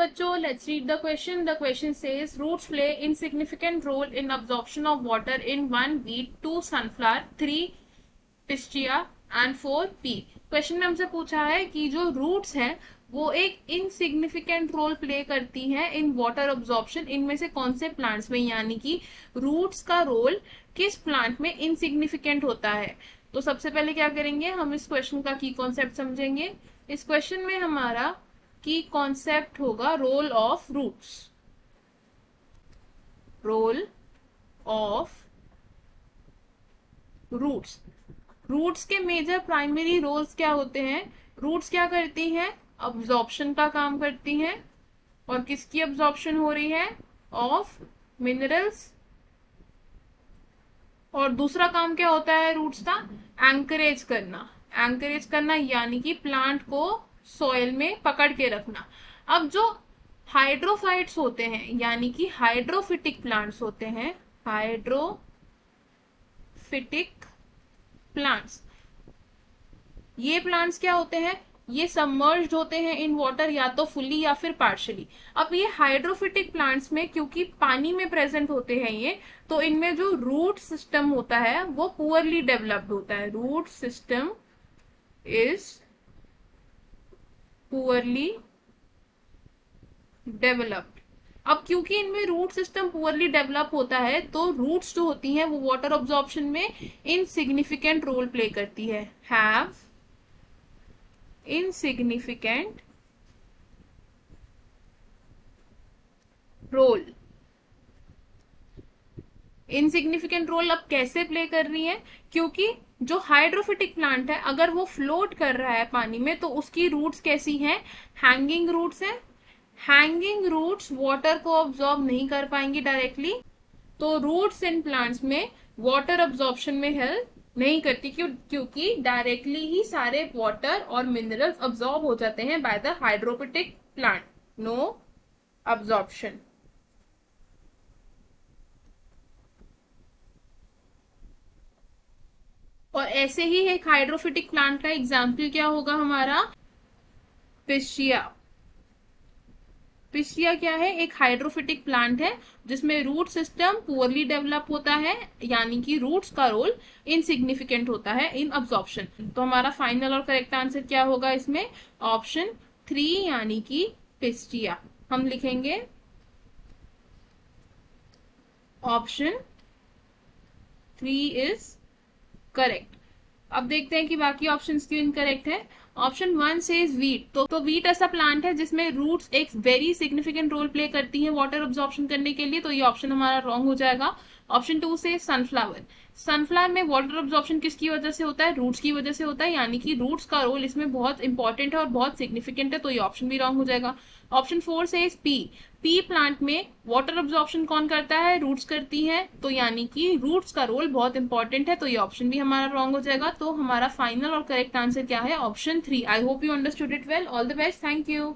बच्चों, let's read the question. The question says roots play insignificant role in absorption of water in 1 wheat, 2 sunflower, 3 pistia and 4 pea. Question में हमसे पूछा है कि जो roots हैं वो एक इनसिग्निफिकेंट रोल प्ले करती हैं इन वाटर अब्जॉर्प्शन. इनमें से कौन से प्लांट्स में, यानी कि रूट्स का रोल किस प्लांट में इनसिग्निफिकेंट होता है. तो सबसे पहले क्या करेंगे, हम इस क्वेश्चन का की कॉन्सेप्ट समझेंगे. इस क्वेश्चन में हमारा की कॉन्सेप्ट होगा role of roots. Role of roots. Roots के मेजर प्राइमरी रोल्स क्या होते हैं. रूट्स क्या करती हैं, अब्जॉर्प्शन का काम करती हैं. और किसकी अब्जॉर्प्शन हो रही है, ऑफ मिनरल्स. और दूसरा काम क्या होता है रूट्स का, एंकरेज करना. एंकरेज करना यानी कि प्लांट को सॉइल में पकड़ के रखना. अब जो हाइड्रोफाइट्स होते हैं यानी कि हाइड्रोफिटिक प्लांट्स होते हैं, हाइड्रोफिटिक प्लांट्स, ये प्लांट्स क्या होते हैं, ये सबमर्ज्ड होते हैं इन वाटर, या तो फुल्ली या फिर पार्शियली. अब ये हाइड्रोफिटिक प्लांट्स में क्योंकि पानी में प्रेजेंट होते हैं ये, तो इनमें जो रूट सिस्टम होता है वो पुअरली डेवलप्ड होता है. Root system is poorly developed. अब क्योंकि इनमें रूट सिस्टम पुअरली डेवलप होता है तो रूट्स जो होती हैं वो वाटर अब्जॉर्प्शन में इनसिग्निफिकेंट रोल प्ले करती है. Have insignificant role. Insignificant role अब कैसे प्ले कर रही है, क्योंकि जो हाइड्रोफिटिक प्लांट है अगर वो फ्लोट कर रहा है पानी में तो उसकी रूट्स कैसी हैं, हैंगिंग रूट्स हैं. हैंगिंग रूट्स वाटर को अब्सॉर्ब नहीं कर पाएंगी डायरेक्टली, तो रूट्स इन प्लांट्स में वाटर अब्सॉर्प्शन में हेल्प नहीं करती, क्योंकि डायरेक्टली ही सारे वाटर और मिनरल्स अब्सॉर्ब हो जाते हैं by the hydrophytic plant. No absorption. और ऐसे ही एक हाइड्रोफिटिक प्लांट का एग्जाम्पल क्या होगा हमारा, पिस्टिया. पिस्टिया क्या है, एक हाइड्रोफिटिक प्लांट है जिसमें रूट सिस्टम पुअरली डेवलप होता है, यानी कि रूट्स का रोल इनसिग्निफिकेंट होता है इन अब्सॉर्प्शन. तो हमारा फाइनल और करेक्ट आंसर क्या होगा इसमें, ऑप्शन 3 यानी कि पिस्टिया. हम लिखेंगे ऑप्शन 3 इज करेक्ट. अब देखते हैं कि बाकी ऑप्शंस क्यों इनकरेक्ट है. Option 1 says wheat. तो वीट ऐसा प्लांट है जिसमें रूट्स एक वेरी सिग्निफिकेंट रोल प्ले करती हैं वाटर अब्जॉर्प्शन करने के लिए, तो ये ऑप्शन हमारा रॉन्ग हो जाएगा. ऑप्शन 2 से सनफ्लावर. सनफ्लावर में वाटर अब्जॉर्प्शन किसकी वजह से होता है, रूट्स की वजह से होता है, यानी कि रूट्स का रोल इसमें बहुत इंपॉर्टेंट है और बहुत सिग्निफिकेंट है, तो ये ऑप्शन भी रॉन्ग हो जाएगा. ऑप्शन 4 से पी. पी प्लांट में वाटर अब्जॉर्प्शन कौन करता है, रूट्स करती है, तो यानी कि रूट्स का रोल बहुत इंपॉर्टेंट है, तो ये ऑप्शन भी हमारा रॉन्ग हो जाएगा. तो हमारा फाइनल और करेक्ट आंसर क्या है, option 3. I hope you understood it well. All the best. Thank you.